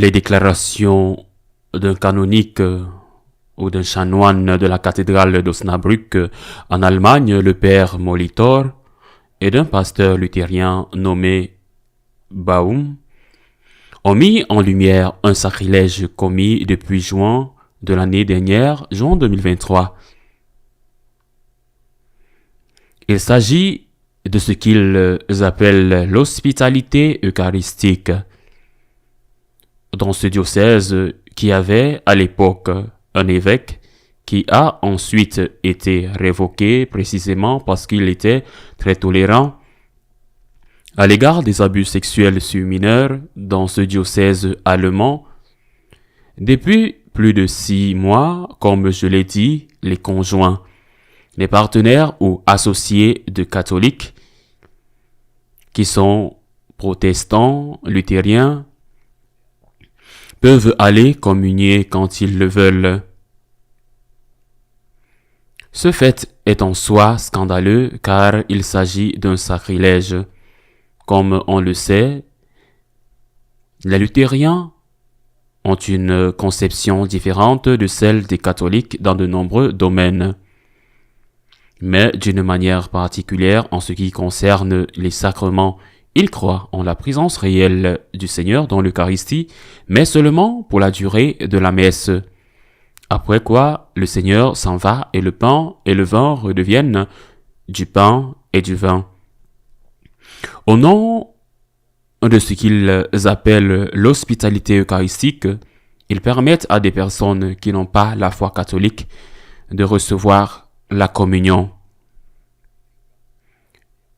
les déclarations d'un canonique ou d'un chanoine de la cathédrale d'Osnabrück en Allemagne, le père Molitor, et d'un pasteur luthérien nommé Baum, ont mis en lumière un sacrilège commis depuis juin de l'année dernière, juin 2023. Il s'agit de ce qu'ils appellent l'hospitalité eucharistique. Dans ce diocèse qui avait à l'époque un évêque qui a ensuite été révoqué précisément parce qu'il était très tolérant à l'égard des abus sexuels sur mineurs dans ce diocèse allemand. Depuis plus de 6 mois, comme je l'ai dit, les conjoints, les partenaires ou associés de catholiques qui sont protestants, luthériens, peuvent aller communier quand ils le veulent. Ce fait est en soi scandaleux car il s'agit d'un sacrilège. Comme on le sait, les luthériens ont une conception différente de celle des catholiques dans de nombreux domaines, mais d'une manière particulière en ce qui concerne les sacrements. Ils croient en la présence réelle du Seigneur dans l'Eucharistie, mais seulement pour la durée de la messe. Après quoi, le Seigneur s'en va et le pain et le vin redeviennent du pain et du vin. Au nom de ce qu'ils appellent l'hospitalité eucharistique, ils permettent à des personnes qui n'ont pas la foi catholique de recevoir la communion.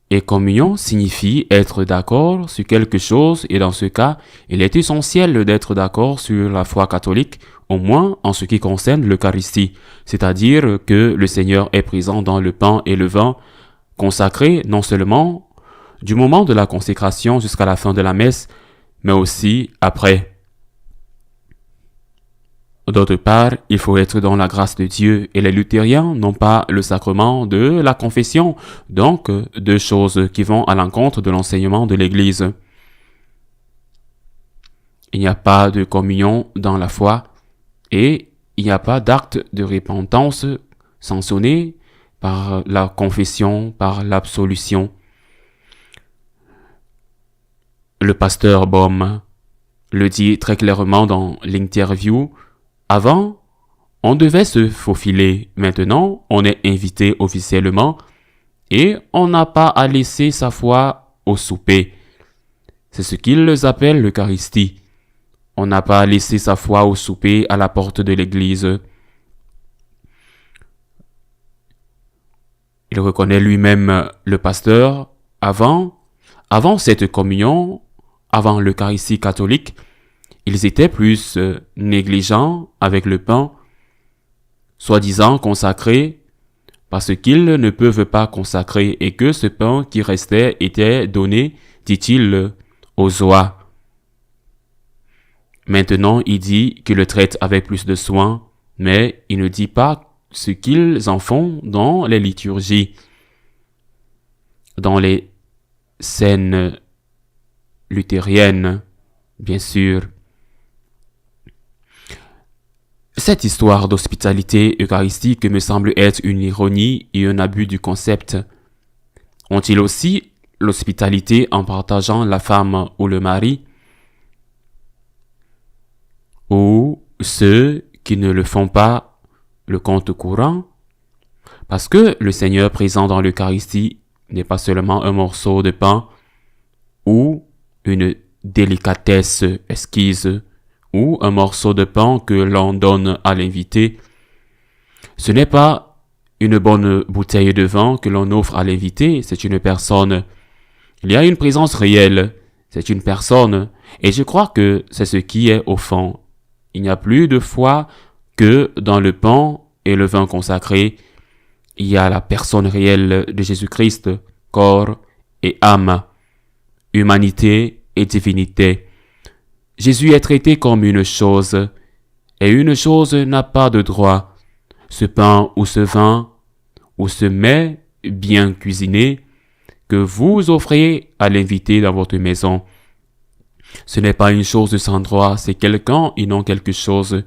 Et communion signifie être d'accord sur quelque chose et dans ce cas, il est essentiel d'être d'accord sur la foi catholique, au moins en ce qui concerne l'Eucharistie, c'est-à-dire que le Seigneur est présent dans le pain et le vin, consacrés non seulement du moment de la consécration jusqu'à la fin de la messe, mais aussi après. D'autre part, il faut être dans la grâce de Dieu et les luthériens n'ont pas le sacrement de la confession, donc 2 choses qui vont à l'encontre de l'enseignement de l'Église. Il n'y a pas de communion dans la foi et il n'y a pas d'acte de repentance sanctionné par la confession, par l'absolution. Le pasteur Baum le dit très clairement dans l'interview. Avant, on devait se faufiler. Maintenant, on est invité officiellement et on n'a pas à laisser sa foi au souper. C'est ce qu'ils appellent l'Eucharistie. On n'a pas à laisser sa foi au souper à la porte de l'église. Il reconnaît lui-même le pasteur. Avant cette communion, avant l'Eucharistie catholique, ils étaient plus négligents avec le pain, soi-disant consacré, parce qu'ils ne peuvent pas consacrer et que ce pain qui restait était donné, dit-il, aux oies. Maintenant, il dit qu'il le traite avec plus de soin, mais il ne dit pas ce qu'ils en font dans les liturgies, dans les scènes luthériennes, bien sûr. Cette histoire d'hospitalité eucharistique me semble être une ironie et un abus du concept. Ont-ils aussi l'hospitalité en partageant la femme ou le mari? Ou ceux qui ne le font pas le compte courant? Parce que le Seigneur présent dans l'Eucharistie n'est pas seulement un morceau de pain ou une délicatesse exquise ou un morceau de pain que l'on donne à l'invité. Ce n'est pas une bonne bouteille de vin que l'on offre à l'invité, c'est une personne. Il y a une présence réelle, c'est une personne, et je crois que c'est ce qui est au fond. Il n'y a plus de foi que dans le pain et le vin consacré. Il y a la personne réelle de Jésus-Christ, corps et âme, humanité et divinité. Jésus est traité comme une chose, et une chose n'a pas de droit. Ce pain ou ce vin, ou ce mets bien cuisiné, que vous offrez à l'invité dans votre maison. Ce n'est pas une chose sans droit, c'est quelqu'un et non quelque chose.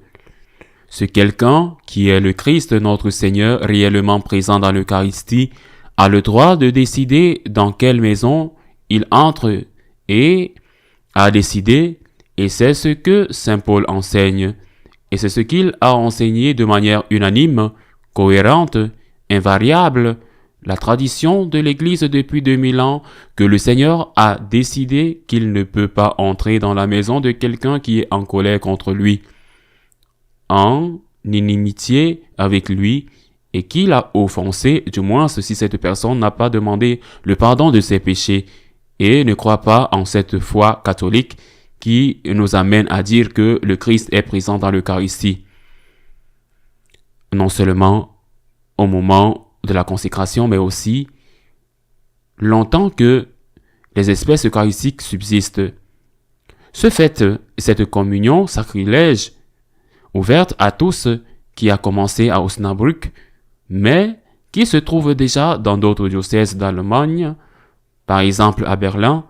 Ce quelqu'un, qui est le Christ, notre Seigneur, réellement présent dans l'Eucharistie, a le droit de décider dans quelle maison il entre et a décidé, et c'est ce que Saint Paul enseigne, et c'est ce qu'il a enseigné de manière unanime, cohérente, invariable, la tradition de l'Église depuis 2000 ans, que le Seigneur a décidé qu'il ne peut pas entrer dans la maison de quelqu'un qui est en colère contre lui, en inimitié avec lui, et qu'il a offensé, du moins si cette personne n'a pas demandé le pardon de ses péchés, et ne croit pas en cette foi catholique qui nous amène à dire que le Christ est présent dans l'Eucharistie. Non seulement au moment de la consécration, mais aussi longtemps que les espèces eucharistiques subsistent. Ce fait, cette communion sacrilège, ouverte à tous, qui a commencé à Osnabrück, mais qui se trouve déjà dans d'autres diocèses d'Allemagne, par exemple à Berlin,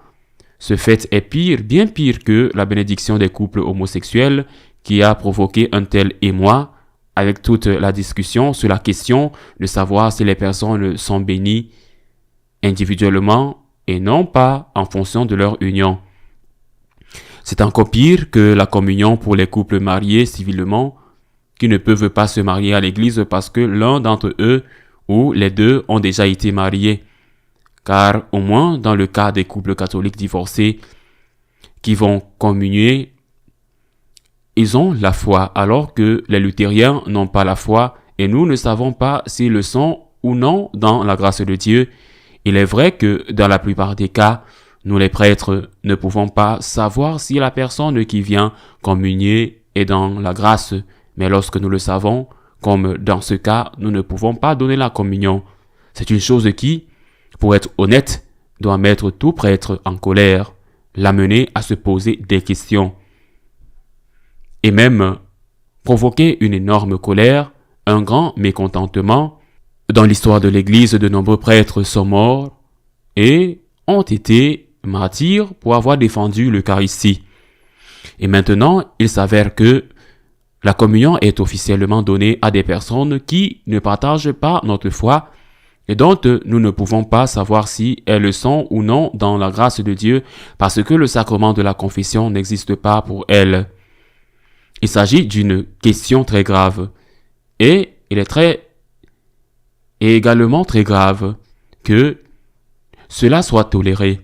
ce fait est pire, bien pire que la bénédiction des couples homosexuels qui a provoqué un tel émoi avec toute la discussion sur la question de savoir si les personnes sont bénies individuellement et non pas en fonction de leur union. C'est encore pire que la communion pour les couples mariés civilement qui ne peuvent pas se marier à l'église parce que l'un d'entre eux ou les deux ont déjà été mariés. Car au moins dans le cas des couples catholiques divorcés qui vont communier, ils ont la foi alors que les luthériens n'ont pas la foi et nous ne savons pas s'ils le sont ou non dans la grâce de Dieu. Il est vrai que dans la plupart des cas, nous les prêtres ne pouvons pas savoir si la personne qui vient communier est dans la grâce, mais lorsque nous le savons, comme dans ce cas, nous ne pouvons pas donner la communion. C'est une chose qui, pour être honnête, doit mettre tout prêtre en colère, l'amener à se poser des questions. Et même provoquer une énorme colère, un grand mécontentement. Dans l'histoire de l'Église, de nombreux prêtres sont morts et ont été martyrs pour avoir défendu l'Eucharistie. Et maintenant, il s'avère que la communion est officiellement donnée à des personnes qui ne partagent pas notre foi et dont nous ne pouvons pas savoir si elles sont ou non dans la grâce de Dieu parce que le sacrement de la confession n'existe pas pour elles. Il s'agit d'une question très grave et il est également très grave que cela soit toléré.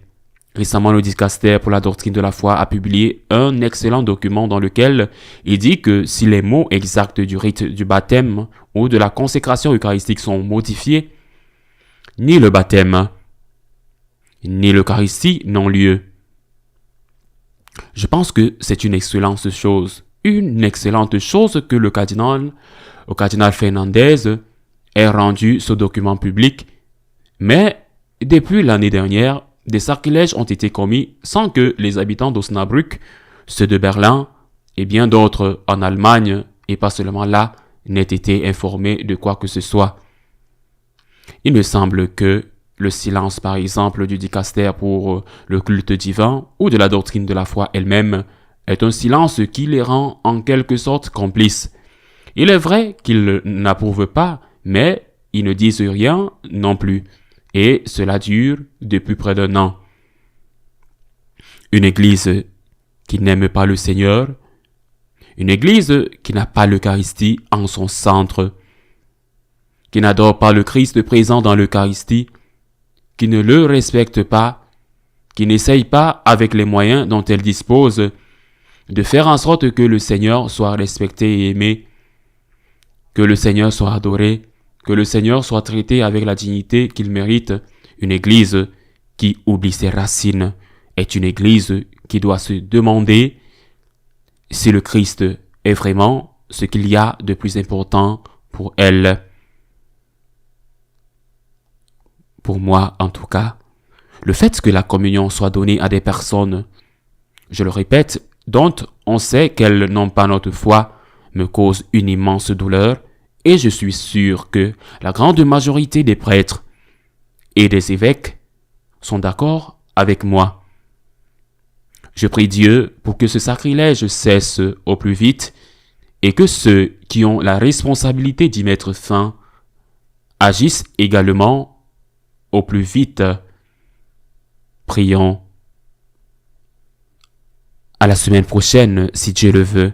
Récemment, le dicaster pour la doctrine de la foi a publié un excellent document dans lequel il dit que si les mots exacts du rite du baptême ou de la consécration eucharistique sont modifiés, ni le baptême, ni l'Eucharistie n'ont lieu. Je pense que c'est une excellente chose que le cardinal Fernandez ait rendu ce document public, mais depuis l'année dernière, des sacrilèges ont été commis sans que les habitants d'Osnabrück, ceux de Berlin et bien d'autres en Allemagne, et pas seulement là, n'aient été informés de quoi que ce soit. Il me semble que le silence, par exemple, du dicaster pour le culte divin ou de la doctrine de la foi elle-même est un silence qui les rend en quelque sorte complices. Il est vrai qu'ils n'approuvent pas, mais ils ne disent rien non plus. Et cela dure depuis près d'1 an. Une église qui n'aime pas le Seigneur, une église qui n'a pas l'Eucharistie en son centre, qui n'adore pas le Christ présent dans l'Eucharistie, qui ne le respecte pas, qui n'essaye pas avec les moyens dont elle dispose de faire en sorte que le Seigneur soit respecté et aimé, que le Seigneur soit adoré, que le Seigneur soit traité avec la dignité qu'il mérite. Une église qui oublie ses racines est une église qui doit se demander si le Christ est vraiment ce qu'il y a de plus important pour elle. Pour moi, en tout cas, le fait que la communion soit donnée à des personnes, je le répète, dont on sait qu'elles n'ont pas notre foi, me cause une immense douleur. Et je suis sûr que la grande majorité des prêtres et des évêques sont d'accord avec moi. Je prie Dieu pour que ce sacrilège cesse au plus vite et que ceux qui ont la responsabilité d'y mettre fin agissent également au plus vite. Prions. À la semaine prochaine, si Dieu le veut.